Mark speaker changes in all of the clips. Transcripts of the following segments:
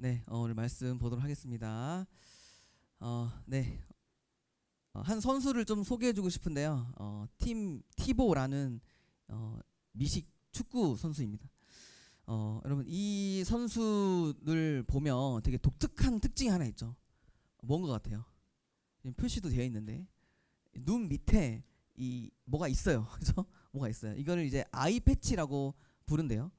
Speaker 1: 네, 오늘 말씀 보도록 하겠습니다. 네, 한 선수를 좀 소개해주고 싶은데요. 팀 티보라는 미식 축구 선수입니다. 여러분 이 선수를 보면 되게 독특한 특징이 하나 있죠. 뭔 것 같아요? 지금 표시도 되어 있는데 눈 밑에 이 뭐가 있어요, 그죠? 뭐가 있어요. 이거를 이제 아이 패치라고 부른대요.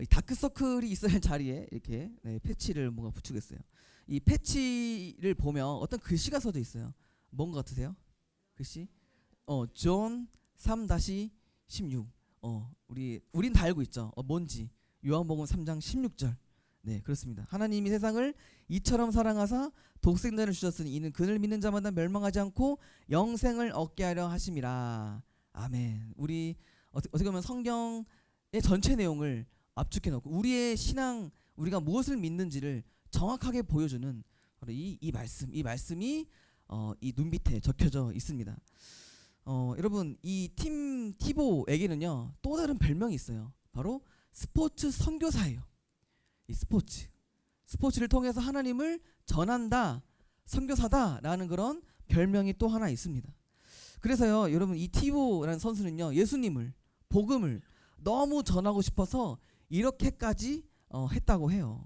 Speaker 1: 이 다크서클이 있어야 할 자리에 이렇게 패치를 뭔가 붙이겠어요. 이 패치를 보면 어떤 글씨가 써져 있어요. 뭔 것 같으세요? 글씨? 존 3-16. 우린 다 알고 있죠. 뭔지. 요한복음 3장 16절. 네, 그렇습니다. 하나님이 세상을 이처럼 사랑하사 독생자를 주셨으니 이는 그를 믿는 자마다 멸망하지 않고 영생을 얻게 하려 하심이라. 아멘. 우리 어떻게 보면 성경의 전체 내용을 압축해 놓고 우리의 신앙, 우리가 무엇을 믿는지를 정확하게 보여주는 바로 이 말씀이 이 눈 밑에 적혀져 있습니다. 여러분 이 팀 티보에게는요 또 다른 별명이 있어요. 바로 스포츠 선교사예요. 이 스포츠를 통해서 하나님을 전한다, 선교사다라는 그런 별명이 또 하나 있습니다. 그래서요 여러분 이 티보라는 선수는요 예수님을, 복음을 너무 전하고 싶어서 이렇게까지 했다고 해요.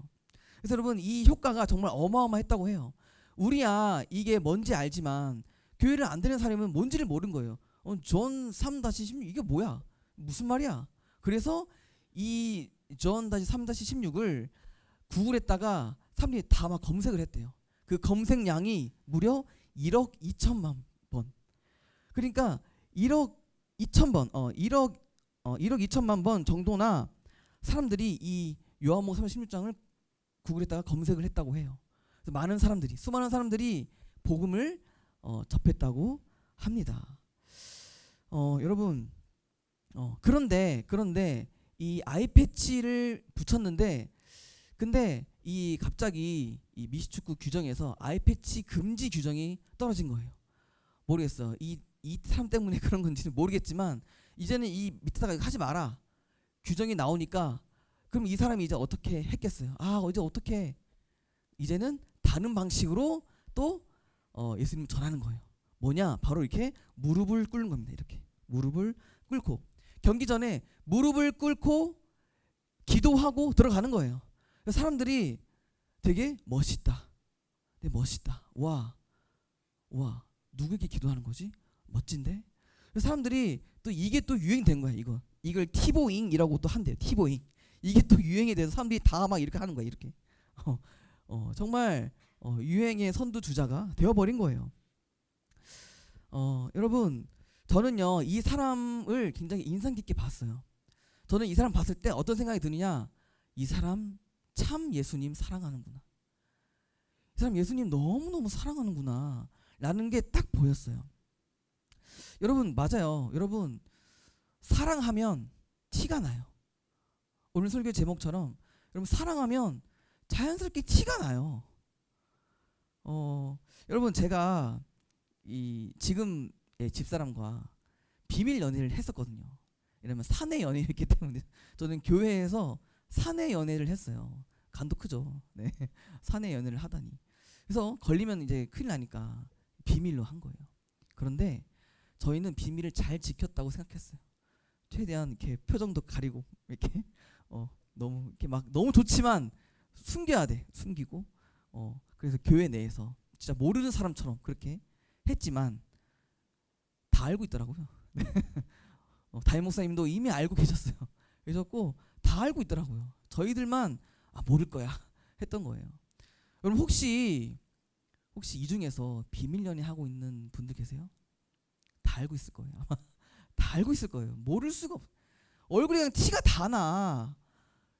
Speaker 1: 그래서 여러분 이 효과가 정말 어마어마했다고 해요. 우리야 이게 뭔지 알지만 교회를 안 다니는 사람은 뭔지를 모르는 거예요. 존 3-16 이게 뭐야? 무슨 말이야? 그래서 이 존 3-16을 구글했다가 사람들이 다 막 검색을 했대요. 그 검색량이 무려 1억 2천만 번. 그러니까 1억 2천 번, 1억 2천만 번 정도나 사람들이 이 요한복음 16장을 구글에다가 검색을 했다고 해요. 그래서 많은 사람들이, 수많은 사람들이 복음을 접했다고 합니다. 여러분, 그런데 이 아이패치를 붙였는데, 근데 이 갑자기 이 미식축구 규정에서 아이패치 금지 규정이 떨어진 거예요. 모르겠어. 이 사람 때문에 그런 건지는 모르겠지만 이제는 이 밑에다가 하지 마라 규정이 나오니까 그럼 이 사람이 이제 어떻게 했겠어요? 이제 어떻게 이제는 다른 방식으로 또 예수님 전하는 거예요. 뭐냐? 바로 이렇게 무릎을 꿇는 겁니다. 이렇게 무릎을 꿇고 경기 전에 무릎을 꿇고 기도하고 들어가는 거예요. 사람들이 되게 멋있다. 되게 멋있다. 와 누구에게 기도하는 거지? 멋진데? 사람들이 또 이게 또 유행된 거야. 이걸 티보잉이라고 또 한대요. 티보잉. 이게 또 유행에 대해서 사람들이 다 막 이렇게 하는 거야. 이렇게 정말 유행의 선두주자가 되어버린 거예요. 여러분 저는요 이 사람을 굉장히 인상 깊게 봤어요. 저는 이 사람 봤을 때 어떤 생각이 드느냐, 이 사람 참 예수님 사랑하는구나, 이 사람 예수님 너무너무 사랑하는구나 라는 게 딱 보였어요. 여러분 맞아요. 여러분 사랑하면 티가 나요. 오늘 설교 제목처럼 여러분 사랑하면 자연스럽게 티가 나요. 여러분 제가 이 지금의 집사람과 비밀 연애를 했었거든요. 이러면 사내 연애였기 때문에 저는 교회에서 사내 연애를 했어요. 간도 크죠. 네. 사내 연애를 하다니. 그래서 걸리면 이제 큰일 나니까 비밀로 한 거예요. 그런데 저희는 비밀을 잘 지켰다고 생각했어요. 최대한 이렇게 표정도 가리고 이렇게 너무 이렇게 막 너무 좋지만 숨겨야 돼. 숨기고 그래서 교회 내에서 진짜 모르는 사람처럼 그렇게 했지만 다 알고 있더라고요. 다임 목사님도 이미 알고 계셨어요. 계셨고 다 알고 있더라고요. 저희들만 모를 거야 했던 거예요. 여러분 혹시 이 중에서 비밀 연애 하고 있는 분들 계세요? 다 알고 있을 거예요. 아마 다 알고 있을 거예요. 모를 수가 없. 얼굴에 그냥 티가 다 나.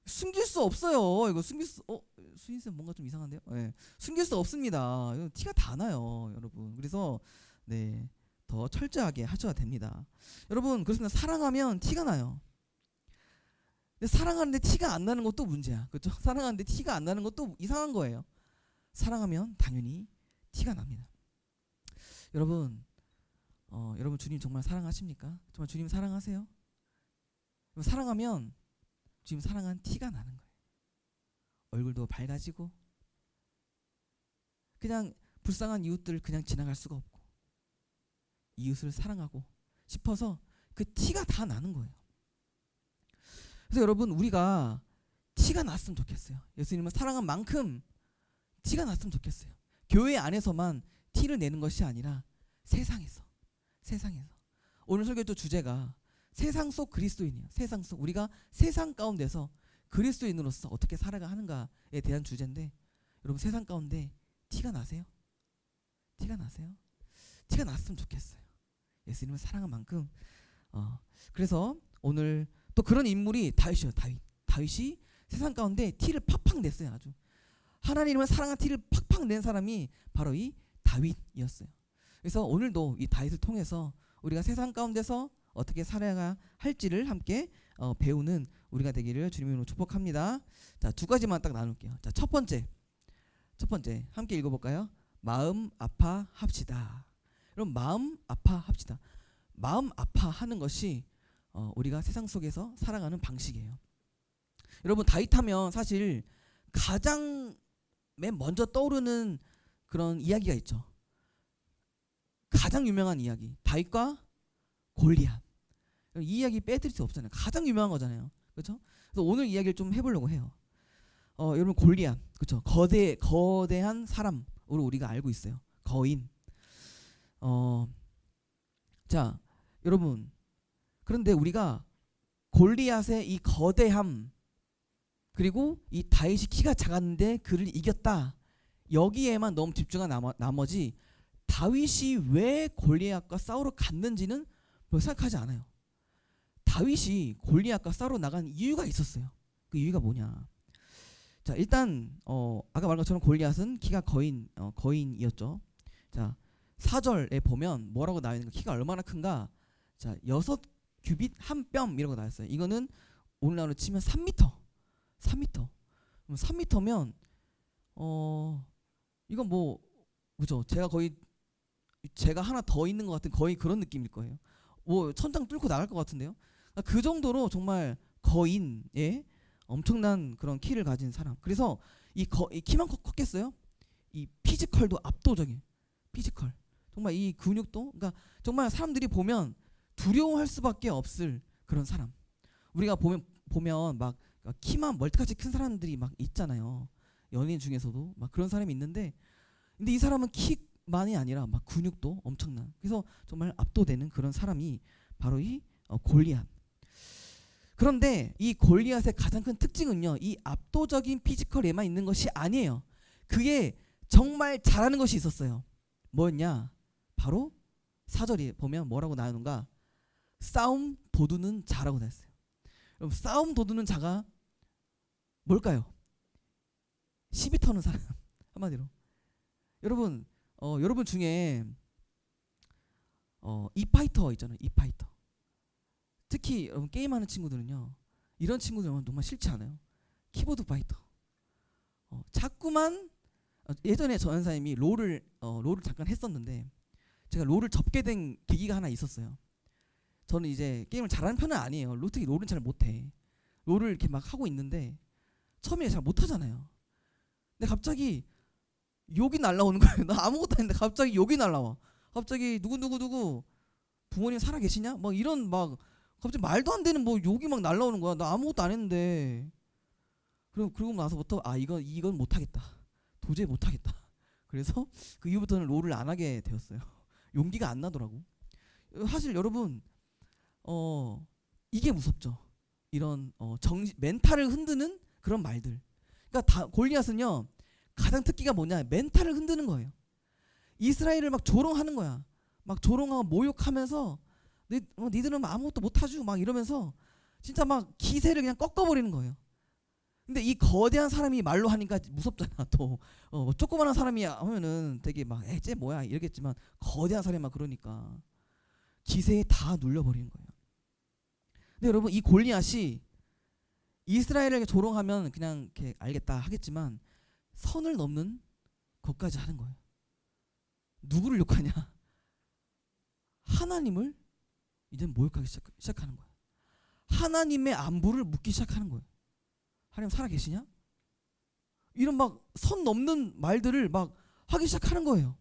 Speaker 1: 숨길 수 없어요. 이거 수인쌤 뭔가 좀 이상한데요? 네. 숨길 수 없습니다. 이거 티가 다 나요, 여러분. 그래서 네, 더 철저하게 하셔야 됩니다. 여러분 그렇습니다. 사랑하면 티가 나요. 근데 사랑하는데 티가 안 나는 것도 문제야. 그렇죠? 사랑하는데 티가 안 나는 것도 이상한 거예요. 사랑하면 당연히 티가 납니다. 여러분 여러분 주님 정말 사랑하십니까? 정말 주님 사랑하세요? 사랑하면 주님 사랑한 티가 나는 거예요. 얼굴도 밝아지고 그냥 불쌍한 이웃들 그냥 지나갈 수가 없고 이웃을 사랑하고 싶어서 그 티가 다 나는 거예요. 그래서 여러분 우리가 티가 났으면 좋겠어요. 예수님을 사랑한 만큼 티가 났으면 좋겠어요. 교회 안에서만 티를 내는 것이 아니라 세상에서 오늘 설교도 주제가 세상 속 그리스도인이에요. 세상 속 우리가 세상 가운데서 그리스도인으로서 어떻게 살아가 하는가에 대한 주제인데 여러분 세상 가운데 티가 나세요? 티가 나세요? 티가 났으면 좋겠어요. 예수님을 사랑한 만큼 그래서 오늘 또 그런 인물이 다윗이에요. 다윗이 세상 가운데 티를 팍팍 냈어요. 아주 하나님을 사랑한 티를 팍팍 낸 사람이 바로 이 다윗이었어요. 그래서 오늘도 이 다윗을 통해서 우리가 세상 가운데서 어떻게 살아야 할지를 함께 배우는 우리가 되기를 주님으로 축복합니다. 자, 두 가지만 딱 나눌게요. 자, 첫 번째 함께 읽어볼까요? 마음 아파합시다. 그럼 마음 아파합시다. 마음 아파하는 것이 우리가 세상 속에서 살아가는 방식이에요. 여러분 다윗하면 사실 가장 맨 먼저 떠오르는 그런 이야기가 있죠. 가장 유명한 이야기 다윗과 골리앗. 이 이야기 빼뜨릴 수 없잖아요. 가장 유명한 거잖아요. 그렇죠? 그래서 오늘 이야기를 좀 해보려고 해요. 여러분 골리앗, 그렇죠? 거대한 사람으로 우리가 알고 있어요. 거인. 자, 여러분 그런데 우리가 골리앗의 이 거대함 그리고 이 다윗이 키가 작았는데 그를 이겼다 여기에만 너무 집중한 나머지 다윗이 왜 골리앗과 싸우러 갔는지는 별로 생각하지 않아요. 다윗이 골리앗과 싸우러 나간 이유가 있었어요. 그 이유가 뭐냐? 자, 일단 아까 말한 것처럼 골리앗은 키가 거인이었죠. 자, 4절에 보면 뭐라고 나와 있는가? 키가 얼마나 큰가? 자, 6규빗 한 뼘이라고 나와 있어요. 이거는 오늘날로 치면 3m. 3m. 그럼 3m면 이건 뭐 그죠? 제가 하나 더 있는 것 같은 거의 그런 느낌일 거예요. 뭐 천장 뚫고 나갈 것 같은데요. 그 정도로 정말 거인의 엄청난 그런 키를 가진 사람. 그래서 이 키만 컸겠어요? 이 피지컬도 압도적인 피지컬. 정말 이 근육도 그러니까 정말 사람들이 보면 두려워할 수밖에 없을 그런 사람. 우리가 보면 막 키만 멀티같이 큰 사람들이 막 있잖아요. 연예인 중에서도 막 그런 사람이 있는데 근데 이 사람은 키만이 아니라 막 근육도 엄청난. 그래서 정말 압도되는 그런 사람이 바로 이 골리앗. 그런데 이 골리앗의 가장 큰 특징은요. 이 압도적인 피지컬에만 있는 것이 아니에요. 그게 정말 잘하는 것이 있었어요. 뭐였냐? 바로 4절에 보면 뭐라고 나오는가? 싸움 도두는 자라고 나왔어요. 여러분 싸움 도두는 자가 뭘까요? 시비 터는 사람. 한마디로. 여러분 여러분 중에 이파이터 있잖아요. 이파이터. 특히 여러분 게임하는 친구들은요. 이런 친구들은 정말 싫지 않아요. 키보드 파이터. 자꾸만 예전에 저 연사님이 롤을 잠깐 했었는데 제가 롤을 접게 된 계기가 하나 있었어요. 저는 이제 게임을 잘하는 편은 아니에요. 특히 롤은 잘 못해. 롤을 이렇게 막 하고 있는데 처음에 잘 못하잖아요. 근데 갑자기 욕이 날라오는 거예요. 나 아무것도 아닌데 갑자기 욕이 날라와. 갑자기 누구 부모님 살아 계시냐? 막 이런 막 갑자기 말도 안 되는 뭐 욕이 막 날라오는 거야. 나 아무것도 안 했는데. 그러고 나서부터 이건 못하겠다. 도저히 못하겠다. 그래서 그 이후부터는 롤을 안 하게 되었어요. 용기가 안 나더라고. 사실 여러분 이게 무섭죠. 이런 멘탈을 흔드는 그런 말들. 그러니까 골리앗은요 가장 특기가 뭐냐? 멘탈을 흔드는 거예요. 이스라엘을 막 조롱하는 거야. 막 조롱하고 모욕하면서 니들은 아무것도 못하죠 막 이러면서 진짜 막 기세를 그냥 꺾어버리는 거예요. 근데 이 거대한 사람이 말로 하니까 무섭잖아. 또 조그만한 사람이 하면은 되게 막 쟤 뭐야 이러겠지만 거대한 사람이 막 그러니까 기세에 다 눌려버리는 거예요. 근데 여러분 이 골리앗이 이스라엘에게 조롱하면 그냥 이렇게 알겠다 하겠지만 선을 넘는 것까지 하는 거예요. 누구를 욕하냐? 하나님을 이제 모욕하기 시작하는 거예요. 하나님의 안부를 묻기 시작하는 거예요. 하나님 살아 계시냐? 이런 막 선 넘는 말들을 막 하기 시작하는 거예요.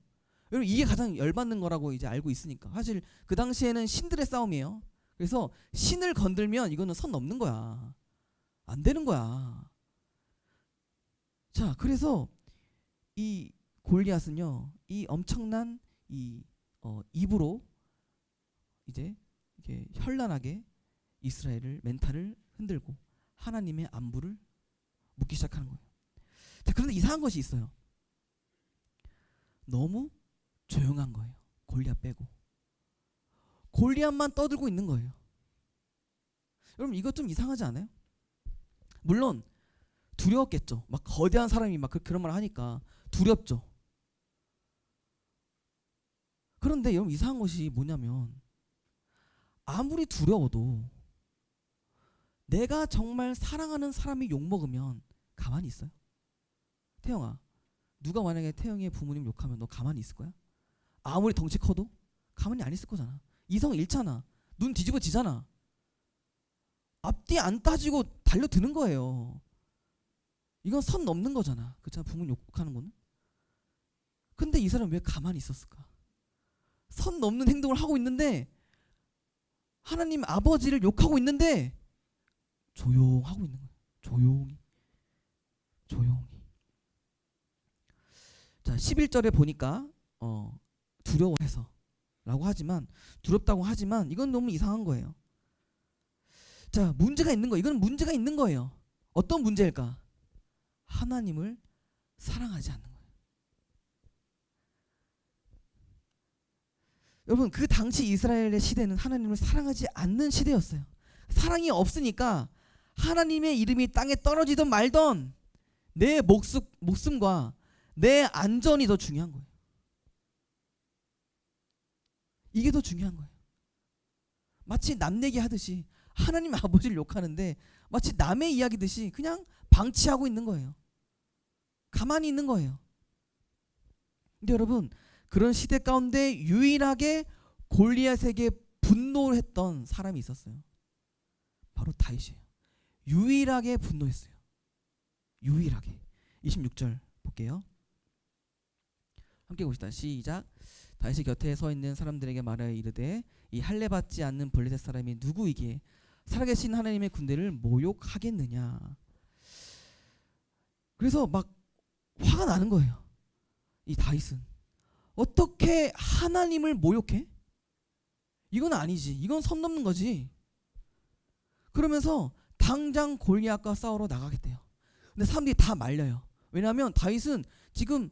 Speaker 1: 여러분 이게 가장 열받는 거라고 이제 알고 있으니까. 사실 그 당시에는 신들의 싸움이에요. 그래서 신을 건들면 이거는 선 넘는 거야. 안 되는 거야. 자, 그래서 이 골리앗은요, 이 엄청난 이 입으로 이제 이게 현란하게 이스라엘을 멘탈을 흔들고 하나님의 안부를 묻기 시작하는 거예요. 자, 그런데 이상한 것이 있어요. 너무 조용한 거예요. 골리앗 빼고. 골리앗만 떠들고 있는 거예요. 여러분 이거 좀 이상하지 않아요? 물론 두려웠겠죠. 막 거대한 사람이 막 그런 말 하니까 두렵죠. 그런데 여러분 이상한 것이 뭐냐면 아무리 두려워도 내가 정말 사랑하는 사람이 욕먹으면 가만히 있어요? 태영아, 누가 만약에 태영이의 부모님 욕하면 너 가만히 있을 거야? 아무리 덩치 커도 가만히 안 있을 거잖아. 이성 잃잖아. 눈 뒤집어지잖아. 앞뒤 안 따지고 달려드는 거예요. 이건 선 넘는 거잖아. 그렇잖아. 부모님 욕하는 거는. 근데 이 사람은 왜 가만히 있었을까? 선 넘는 행동을 하고 있는데 하나님 아버지를 욕하고 있는데 조용하고 있는 거예요. 조용히. 자, 11절에 보니까 두려워해서 라고 하지만, 두렵다고 하지만 이건 너무 이상한 거예요. 자, 문제가 있는 거예요. 이건 문제가 있는 거예요. 어떤 문제일까? 하나님을 사랑하지 않는 거예요. 여러분 그 당시 이스라엘의 시대는 하나님을 사랑하지 않는 시대였어요. 사랑이 없으니까 하나님의 이름이 땅에 떨어지든 말든 내 목숨과 내 안전이 더 중요한 거예요. 이게 더 중요한 거예요. 마치 남 얘기하듯이 하나님 아버지를 욕하는데 마치 남의 이야기듯이 그냥 방치하고 있는 거예요. 가만히 있는 거예요. 근데 여러분 그런 시대 가운데 유일하게 골리앗에게 분노했던 사람이 있었어요. 바로 다윗이에요. 유일하게 분노했어요. 유일하게. 26절 볼게요. 함께 봅시다. 시작. 다윗이 곁에 서 있는 사람들에게 말하여 이르되 이 할례 받지 않는 블레셋 사람이 누구이기에 살아계신 하나님의 군대를 모욕하겠느냐. 그래서 막 화가 나는 거예요. 이 다윗은 어떻게 하나님을 모욕해? 이건 아니지. 이건 선 넘는 거지. 그러면서 당장 골리앗과 싸우러 나가겠대요. 근데 사람들이 다 말려요. 왜냐하면 다윗은 지금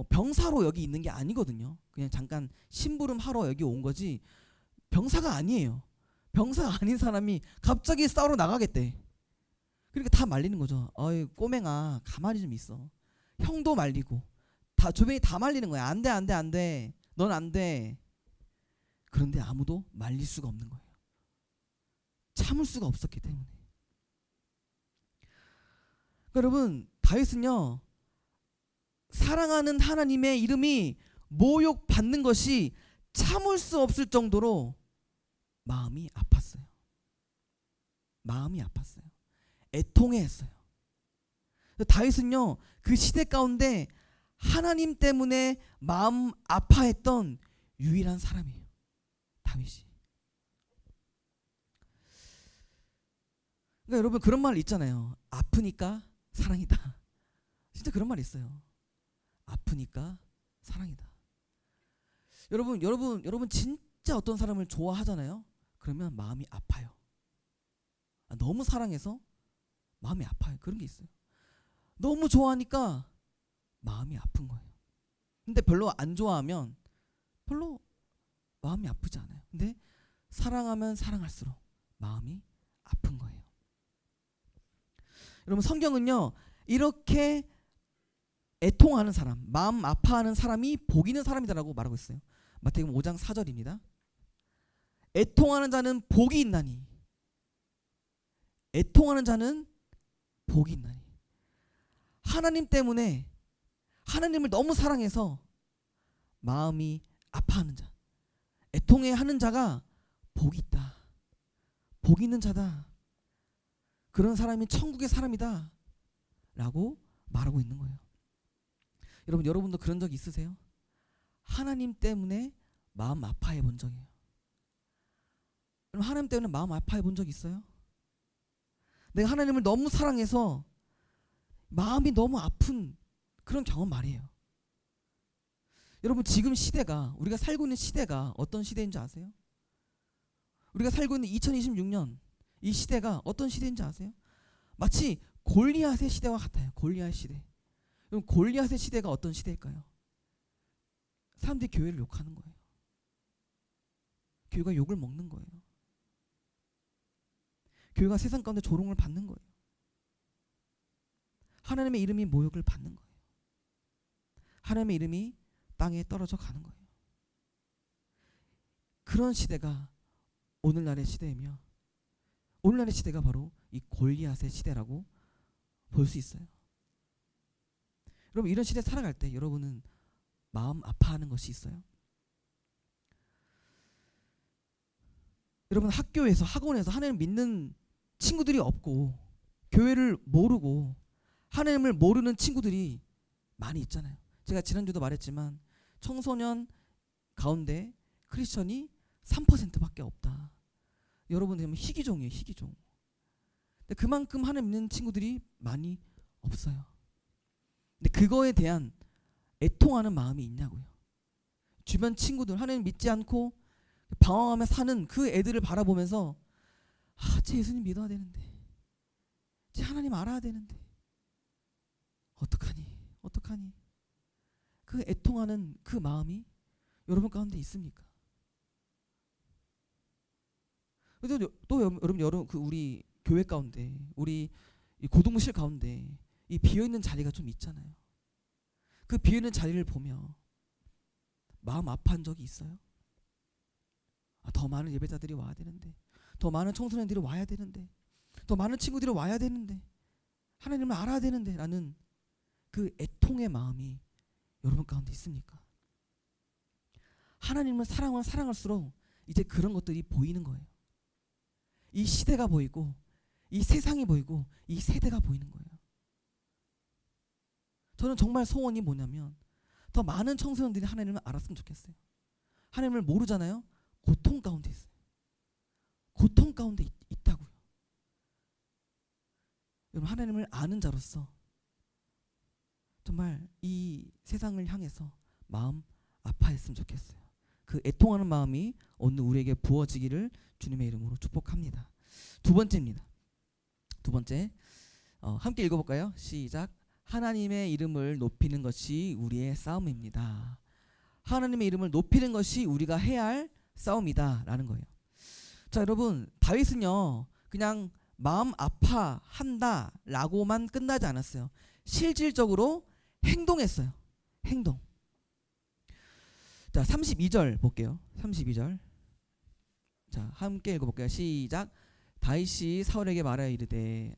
Speaker 1: 병사로 여기 있는 게 아니거든요. 그냥 잠깐 심부름 하러 여기 온 거지 병사가 아니에요. 병사가 아닌 사람이 갑자기 싸우러 나가겠대. 그러니까 다 말리는 거죠. 어이 꼬맹아 가만히 좀 있어. 형도 말리고 다 주변이 다 말리는 거야. 안 돼 안 돼 안 돼. 넌 안 돼. 그런데 아무도 말릴 수가 없는 거예요. 참을 수가 없었기 때문에. 그러니까 여러분 다윗은요 사랑하는 하나님의 이름이 모욕받는 것이 참을 수 없을 정도로 마음이 아팠어요. 마음이 아팠어요. 애통해했어요. 다윗은요 그 시대 가운데 하나님 때문에 마음 아파했던 유일한 사람이에요. 다윗이. 그러니까 여러분 그런 말 있잖아요. 아프니까 사랑이다. 진짜 그런 말 있어요. 아프니까 사랑이다. 여러분 진짜 어떤 사람을 좋아하잖아요. 그러면 마음이 아파요. 너무 사랑해서 마음이 아파요. 그런 게 있어요. 너무 좋아하니까 마음이 아픈 거예요. 근데 별로 안 좋아하면 별로 마음이 아프지 않아요. 근데 사랑하면 사랑할수록 마음이 아픈 거예요. 여러분 성경은요 이렇게 애통하는 사람, 마음 아파하는 사람이 복 있는 사람이다라고 말하고 있어요. 마태복음 5장 4절입니다. 애통하는 자는 복이 있나니. 애통하는 자는 복이 있나니. 하나님 때문에 하나님을 너무 사랑해서 마음이 아파하는 자, 애통해하는 자가 복이 있다. 복 있는 자다. 그런 사람이 천국의 사람이다 라고 말하고 있는 거예요. 여러분도 그런 적 있으세요? 하나님 때문에 마음 아파해 본 적이에요. 그럼 하나님 때문에 마음 아파해 본 적 있어요? 내가 하나님을 너무 사랑해서 마음이 너무 아픈 그런 경험 말이에요. 여러분, 지금 시대가, 우리가 살고 있는 시대가 어떤 시대인지 아세요? 우리가 살고 있는 2026년 이 시대가 어떤 시대인지 아세요? 마치 골리앗의 시대와 같아요. 골리앗 시대. 그럼 골리앗의 시대가 어떤 시대일까요? 사람들이 교회를 욕하는 거예요. 교회가 욕을 먹는 거예요. 교회가 세상 가운데 조롱을 받는 거예요. 하나님의 이름이 모욕을 받는 거예요. 하나님의 이름이 땅에 떨어져 가는 거예요. 그런 시대가 오늘날의 시대이며, 오늘날의 시대가 바로 이 골리앗의 시대라고 볼 수 있어요. 여러분, 이런 시대에 살아갈 때 여러분은 마음 아파하는 것이 있어요? 여러분, 학교에서, 학원에서 하나님 믿는 친구들이 없고 교회를 모르고 하나님을 모르는 친구들이 많이 있잖아요. 제가 지난주도 말했지만 청소년 가운데 크리스천이 3%밖에 없다. 여러분, 되면 희귀종이에요. 희귀종. 근데 그만큼 하나님 믿는 친구들이 많이 없어요. 근데 그거에 대한 애통하는 마음이 있냐고요. 주변 친구들, 하나님 믿지 않고 방황하며 사는 그 애들을 바라보면서 쟤 예수님 믿어야 되는데, 쟤 하나님 알아야 되는데 어떡하니? 그 애통하는 그 마음이 여러분 가운데 있습니까? 또 여러분 그 우리 교회 가운데, 우리 이 고등부실 가운데 이 비어있는 자리가 좀 있잖아요. 그 비어있는 자리를 보며 마음 아파한 적이 있어요? 더 많은 예배자들이 와야 되는데, 더 많은 청소년들이 와야 되는데, 더 많은 친구들이 와야 되는데, 하나님을 알아야 되는데 라는 그 애통의 마음이 여러분 가운데 있습니까? 하나님을 사랑하면 사랑할수록 이제 그런 것들이 보이는 거예요. 이 시대가 보이고, 이 세상이 보이고, 이 세대가 보이는 거예요. 저는 정말 소원이 뭐냐면 더 많은 청소년들이 하나님을 알았으면 좋겠어요. 하나님을 모르잖아요. 고통 가운데 있어요. 고통 가운데 있다고요. 여러분, 하나님을 아는 자로서 정말 이 세상을 향해서 마음 아파했으면 좋겠어요. 그 애통하는 마음이 오늘 우리에게 부어지기를 주님의 이름으로 축복합니다. 두 번째입니다. 두 번째, 함께 읽어볼까요? 시작. 하나님의 이름을 높이는 것이 우리의 싸움입니다. 하나님의 이름을 높이는 것이 우리가 해야 할 싸움이다 라는 거예요. 자, 여러분, 다윗은요 그냥 마음 아파한다 라고만 끝나지 않았어요. 실질적으로 행동했어요. 행동. 자, 32절 볼게요. 32절. 자, 함께 읽어볼게요. 시작. 다윗이 사울에게 말하여 이르되,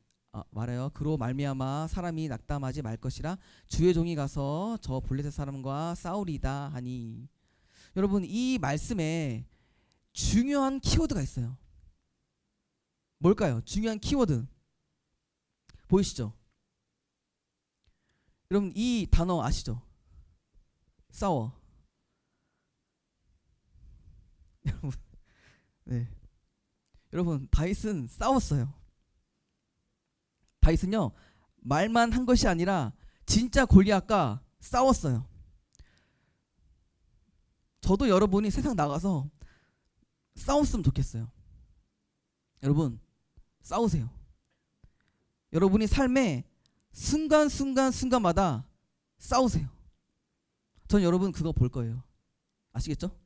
Speaker 1: 말하여 그로 말미암아 사람이 낙담하지 말 것이라 주의 종이 가서 저 블레셋 사람과 싸우리다 하니. 여러분, 이 말씀에 중요한 키워드가 있어요. 뭘까요? 중요한 키워드 보이시죠? 여러분, 이 단어 아시죠? 싸워. 여러분, 네. 여러분, 다윗은 싸웠어요. 다윗은요 말만 한 것이 아니라 진짜 골리앗과 싸웠어요. 저도 여러분이 세상 나가서 싸웠으면 좋겠어요. 여러분, 싸우세요. 여러분이 삶의 순간마다 싸우세요. 전 여러분 그거 볼 거예요. 아시겠죠?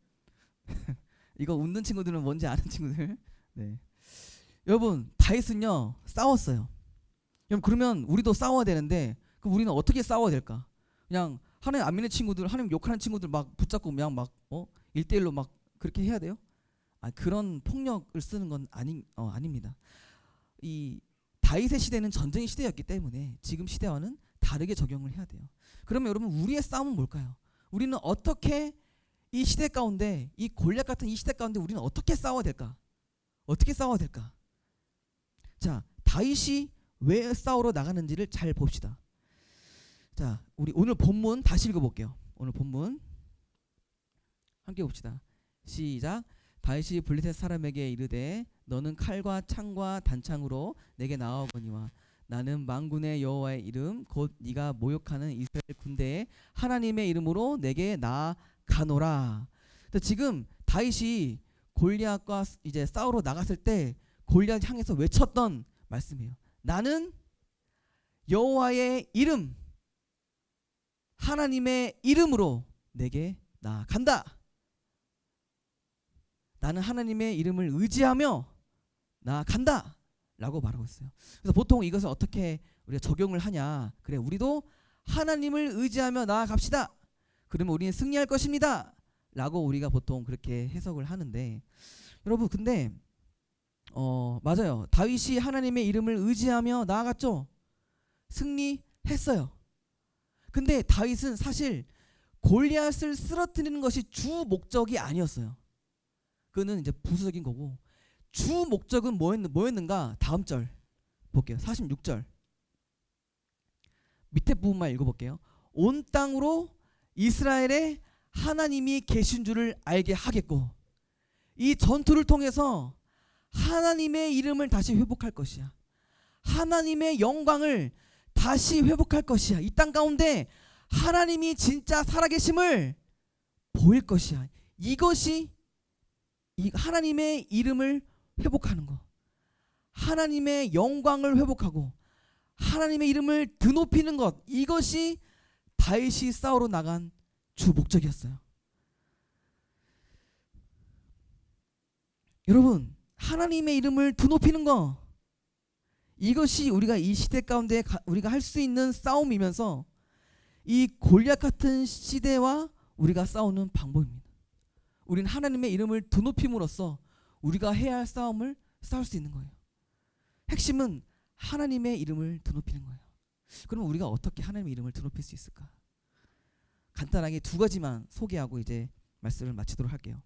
Speaker 1: 이거 웃는 친구들은 뭔지 아는 친구들. 네. 여러분, 다윗은요 싸웠어요. 그러면 우리도 싸워야 되는데, 그럼 우리는 어떻게 싸워야 될까? 그냥 하나님 안 믿는 친구들, 하나님 욕하는 친구들 막 붙잡고 그냥 막 1대1로 막 그렇게 해야 돼요? 그런 폭력을 쓰는 건 아닙니다. 이 다윗의 시대는 전쟁의 시대였기 때문에 지금 시대와는 다르게 적용을 해야 돼요. 그러면 여러분, 우리의 싸움은 뭘까요? 우리는 어떻게 이 시대 가운데, 이 골리앗 같은 이 시대 가운데 우리는 어떻게 싸워야 될까? 어떻게 싸워야 될까? 자, 다윗이 왜 싸우러 나가는지를 잘 봅시다. 자, 우리 오늘 본문 다시 읽어볼게요. 오늘 본문 함께 봅시다. 시작. 다윗이 블레셋 사람에게 이르되 너는 칼과 창과 단창으로 내게 나아오거니와 나는 만군의 여호와의 이름 곧 네가 모욕하는 이스라엘 군대의 하나님의 이름으로 내게 나아가노라. 지금 다윗이 골리앗과 이제 싸우러 나갔을 때 골리앗 향해서 외쳤던 말씀이에요. 나는 여호와의 이름, 하나님의 이름으로 내게 나아간다. 나는 하나님의 이름을 의지하며 나아간다 라고 말하고 있어요. 그래서 보통 이것을 어떻게 우리가 적용을 하냐, 그래 우리도 하나님을 의지하며 나아갑시다, 그러면 우리는 승리할 것입니다 라고 우리가 보통 그렇게 해석을 하는데, 여러분 근데 맞아요. 다윗이 하나님의 이름을 의지하며 나아갔죠. 승리했어요. 근데 다윗은 사실 골리앗을 쓰러뜨리는 것이 주 목적이 아니었어요. 그는 이제 부수적인 거고, 주 목적은 뭐였는가? 다음 절 볼게요. 46절 밑에 부분만 읽어볼게요. 온 땅으로 이스라엘의 하나님이 계신 줄을 알게 하겠고, 이 전투를 통해서 하나님의 이름을 다시 회복할 것이야. 하나님의 영광을 다시 회복할 것이야. 이 땅 가운데 하나님이 진짜 살아계심을 보일 것이야. 이것이 이 하나님의 이름을 회복하는 거, 하나님의 영광을 회복하고 하나님의 이름을 드높이는 것, 이것이 다윗이 싸우러 나간 주 목적이었어요. 여러분, 하나님의 이름을 드높이는 거, 이것이 우리가 이 시대 가운데 우리가 할 수 있는 싸움이면서 이 골리앗 같은 시대와 우리가 싸우는 방법입니다. 우리는 하나님의 이름을 드높임으로써 우리가 해야 할 싸움을 싸울 수 있는 거예요. 핵심은 하나님의 이름을 드높이는 거예요. 그럼 우리가 어떻게 하나님의 이름을 드높일 수 있을까? 간단하게 두 가지만 소개하고 이제 말씀을 마치도록 할게요.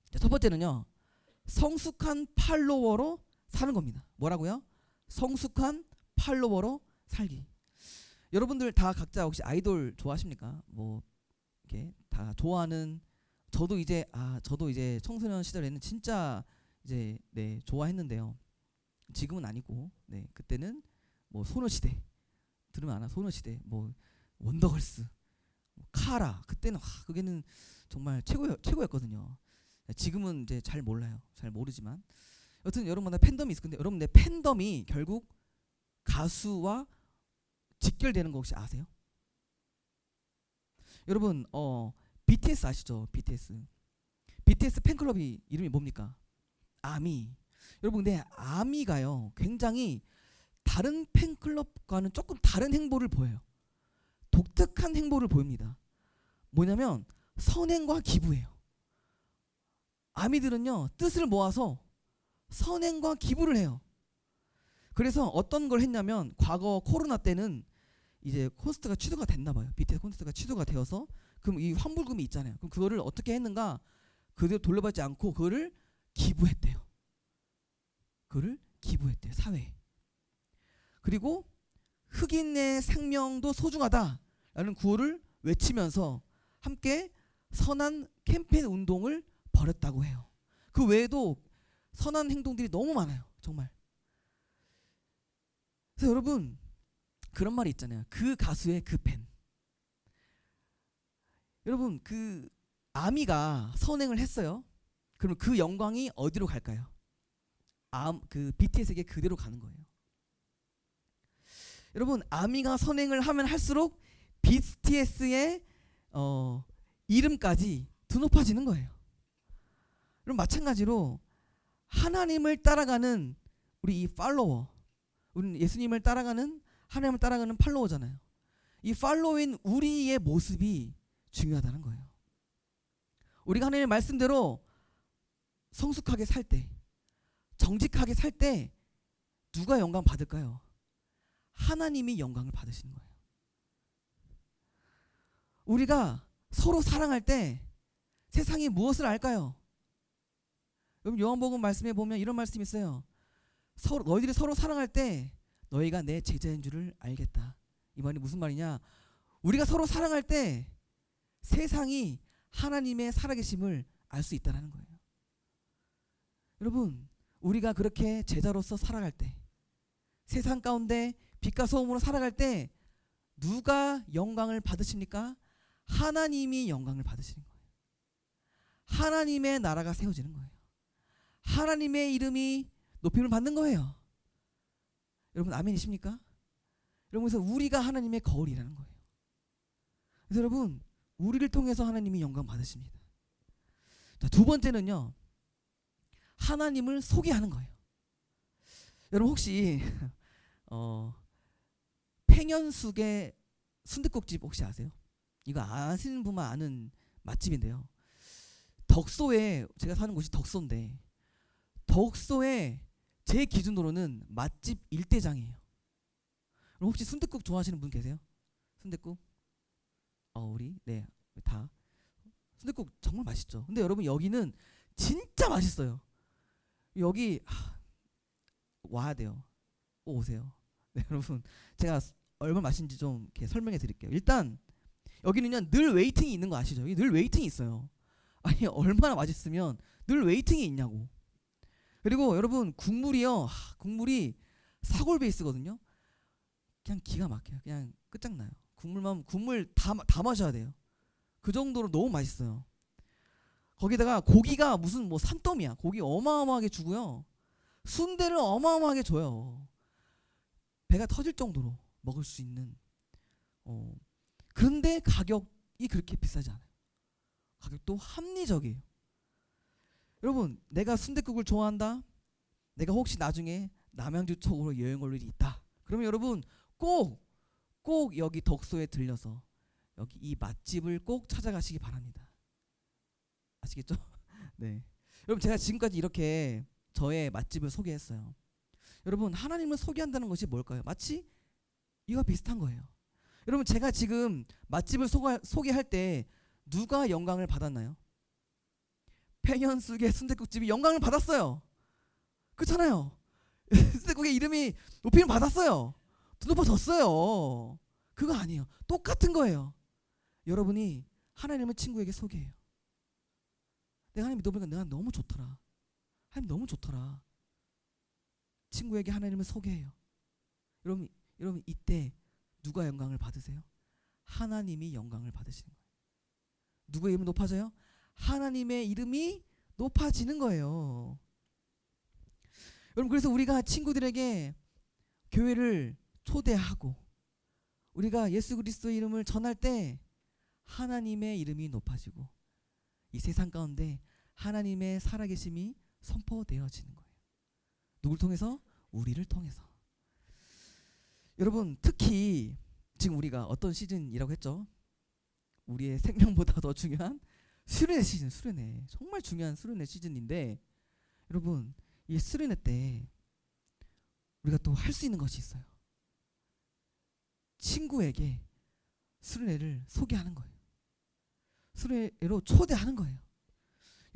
Speaker 1: 자, 첫 번째는요, 성숙한 팔로워로 사는 겁니다. 뭐라고요? 성숙한 팔로워로 살기. 여러분들 다 각자 혹시 아이돌 좋아하십니까? 뭐 이렇게 다 좋아하는, 저도 이제 청소년 시절에는 진짜 이제 좋아했는데요. 지금은 아니고, 그때는 뭐 소녀시대 들으면 아나? 소녀시대, 뭐 원더걸스, 뭐 카라, 그때는 그게는 정말 최고였거든요. 지금은 이제 잘 몰라요. 잘 모르지만 여튼 여러분마다 팬덤이 있을 건데, 여러분의 팬덤이 결국 가수와 직결되는 거 혹시 아세요? 여러분 BTS 아시죠? BTS 팬클럽이 이름이 뭡니까? 아미. 여러분 근데 아미가요 굉장히 다른 팬클럽과는 조금 다른 행보를 보여요. 독특한 행보를 보입니다. 뭐냐면 선행과 기부예요. 아미들은요 뜻을 모아서 선행과 기부를 해요. 그래서 어떤 걸 했냐면, 과거 코로나 때는 이제 콘서트가 취소가 됐나 봐요. BTS 콘서트가 취소가 되어서, 그럼 이 환불금이 있잖아요. 그럼 그거를 어떻게 했는가? 그대로 돌려받지 않고 그거를 기부했대요. 사회에. 그리고 흑인의 생명도 소중하다라는 구호를 외치면서 함께 선한 캠페인 운동을 벌였다고 해요. 그 외에도 선한 행동들이 너무 많아요. 정말. 그래서 여러분 그런 말이 있잖아요. 그 가수의 그 팬. 여러분 그 아미가 선행을 했어요. 그럼 그 영광이 어디로 갈까요? 그 BTS에게 그대로 가는 거예요. 여러분 아미가 선행을 하면 할수록 BTS의 이름까지 드높아지는 거예요. 그럼 마찬가지로 하나님을 따라가는 우리 이 팔로워, 우리는 예수님을 따라가는, 하나님을 따라가는 팔로워잖아요. 이 팔로워인 우리의 모습이 중요하다는 거예요. 우리가 하나님의 말씀대로 성숙하게 살 때, 정직하게 살 때 누가 영광 받을까요? 하나님이 영광을 받으시는 거예요. 우리가 서로 사랑할 때 세상이 무엇을 알까요? 여러분 요한복음 말씀에 보면 이런 말씀이 있어요. 너희들이 서로 사랑할 때 너희가 내 제자인 줄을 알겠다, 이 말이 무슨 말이냐? 우리가 서로 사랑할 때 세상이 하나님의 살아계심을 알 수 있다는 거예요. 여러분, 우리가 그렇게 제자로서 살아갈 때, 세상 가운데 빛과 소음으로 살아갈 때 누가 영광을 받으십니까? 하나님이 영광을 받으시는 거예요. 하나님의 나라가 세워지는 거예요. 하나님의 이름이 높임을 받는 거예요. 여러분 아멘이십니까? 여러분, 그래서 우리가 하나님의 거울이라는 거예요. 그래서 여러분, 우리를 통해서 하나님이 영광 받으십니다. 자, 두 번째는요, 하나님을 소개하는 거예요. 여러분 혹시 팽현숙의 순댓국집 혹시 아세요? 이거 아시는 분만 아는 맛집인데요. 덕소에, 제가 사는 곳이 덕소인데 덕소에 제 기준으로는 맛집 일대장이에요. 그럼 혹시 순댓국 좋아하시는 분 계세요? 순댓국? 우리 네, 다 순댓국 정말 맛있죠. 근데 여러분 여기는 진짜 맛있어요. 여기 와야 돼요. 꼭 오세요. 네, 여러분 제가 얼마나 맛있는지 좀 이렇게 설명해 드릴게요. 일단 여기는요 늘 웨이팅이 있는 거 아시죠? 늘 웨이팅이 있어요. 아니 얼마나 맛있으면 늘 웨이팅이 있냐고. 그리고 여러분 국물이요, 국물이 사골 베이스거든요. 그냥 기가 막혀요. 그냥 끝장나요. 국물 다 마셔야 돼요. 그 정도로 너무 맛있어요. 거기다가 고기가 무슨 뭐 산더미야. 고기 어마어마하게 주고요. 순대를 어마어마하게 줘요. 배가 터질 정도로 먹을 수 있는. 그런데 가격이 그렇게 비싸지 않아요. 가격도 합리적이에요. 여러분, 내가 순댓국을 좋아한다. 내가 혹시 나중에 남양주 쪽으로 여행 올 일이 있다. 그러면 여러분 꼭 여기 덕소에 들려서 여기 이 맛집을 꼭 찾아가시기 바랍니다. 아시겠죠? 네. 여러분 제가 지금까지 이렇게 저의 맛집을 소개했어요. 여러분 하나님을 소개한다는 것이 뭘까요? 마치 이와 비슷한 거예요. 여러분 제가 지금 맛집을 소개할 때 누가 영광을 받았나요? 팽현숙의 순댓국집이 영광을 받았어요. 그렇잖아요. 순댓국의 이름이 높임을 받았어요. 높아졌어요. 그거 아니에요. 똑같은 거예요. 여러분이 하나님을 친구에게 소개해요. 내가 하나님 믿어보니까 내가 너무 좋더라. 하나님 너무 좋더라. 친구에게 하나님을 소개해요. 여러분 이때 누가 영광을 받으세요? 하나님이 영광을 받으시는 거예요. 누구의 이름이 높아져요? 하나님의 이름이 높아지는 거예요. 여러분 그래서 우리가 친구들에게 교회를 초대하고 우리가 예수 그리스도의 이름을 전할 때 하나님의 이름이 높아지고 이 세상 가운데 하나님의 살아계심이 선포되어지는 거예요. 누굴 통해서? 우리를 통해서. 여러분 특히 지금 우리가 어떤 시즌이라고 했죠? 우리의 생명보다 더 중요한 수련회 시즌, 수련회. 정말 중요한 수련회 시즌인데 여러분 이 수련회 때 우리가 또 할 수 있는 것이 있어요. 친구에게 수련회를 소개하는 거예요. 수련회로 초대하는 거예요.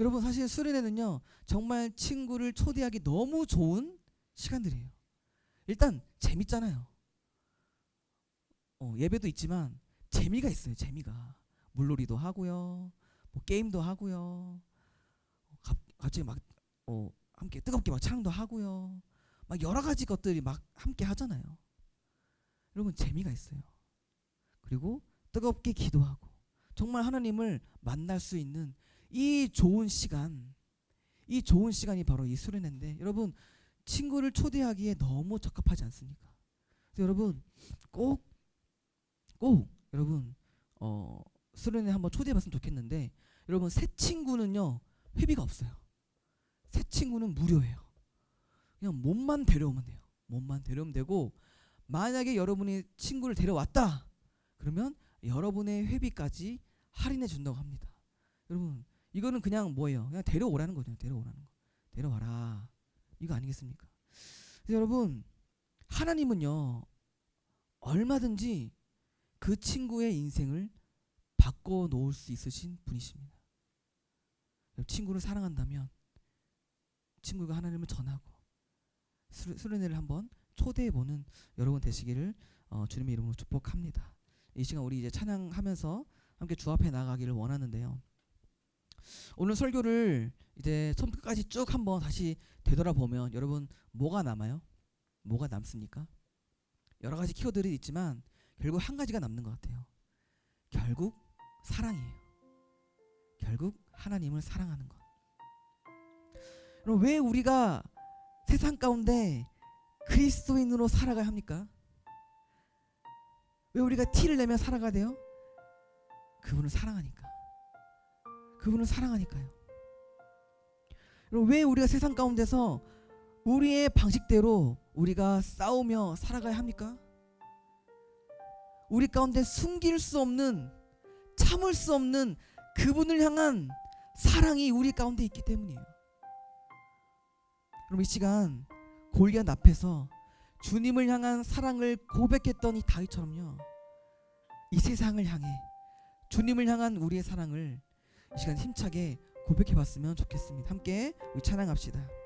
Speaker 1: 여러분 사실 수련회는요 정말 친구를 초대하기 너무 좋은 시간들이에요. 일단 재밌잖아요. 예배도 있지만 재미가 있어요. 재미가 물놀이도 하고요, 뭐 게임도 하고요, 갑자기 막 함께 뜨겁게 막 찬양도 하고요, 막 여러 가지 것들이 막 함께 하잖아요. 여러분 재미가 있어요. 그리고 뜨겁게 기도하고 정말 하나님을 만날 수 있는 이 좋은 시간이 바로 이 수련회인데 여러분 친구를 초대하기에 너무 적합하지 않습니까? 그래서 여러분 꼭 여러분 수련회 한번 초대해봤으면 좋겠는데 여러분 새 친구는요 회비가 없어요. 새 친구는 무료예요. 그냥 몸만 데려오면 돼요. 몸만 데려오면 되고 만약에 여러분이 친구를 데려왔다 그러면 여러분의 회비까지 할인해 준다고 합니다. 여러분 이거는 그냥 뭐예요? 그냥 데려오라는 거죠. 데려오라는 거. 데려와라. 이거 아니겠습니까? 그래서 여러분 하나님은요 얼마든지 그 친구의 인생을 바꿔놓을 수 있으신 분이십니다. 친구를 사랑한다면 친구가 하나님을 전하고 수련회를 한번 초대해보는 여러분 되시기를 주님의 이름으로 축복합니다. 이 시간 우리 이제 찬양하면서 함께 주 앞에 나가기를 원하는데요. 오늘 설교를 이제 처음부터까지 쭉 한번 다시 되돌아보면 여러분 뭐가 남아요? 뭐가 남습니까? 여러 가지 키워드들이 있지만 결국 한 가지가 남는 것 같아요. 결국 사랑이에요. 결국 하나님을 사랑하는 것. 그럼 왜 우리가 세상 가운데 그리스도인으로 살아가야 합니까? 왜 우리가 티를 내며 살아가야 돼요? 그분을 사랑하니까. 그분을 사랑하니까요. 그럼 왜 우리가 세상 가운데서 우리의 방식대로 우리가 싸우며 살아가야 합니까? 우리 가운데 숨길 수 없는, 참을 수 없는 그분을 향한 사랑이 우리 가운데 있기 때문이에요. 그럼 이 시간 골리앗 앞에서 주님을 향한 사랑을 고백했던 이 다윗처럼요, 이 세상을 향해 주님을 향한 우리의 사랑을 이 시간 힘차게 고백해봤으면 좋겠습니다. 함께 우리 찬양합시다.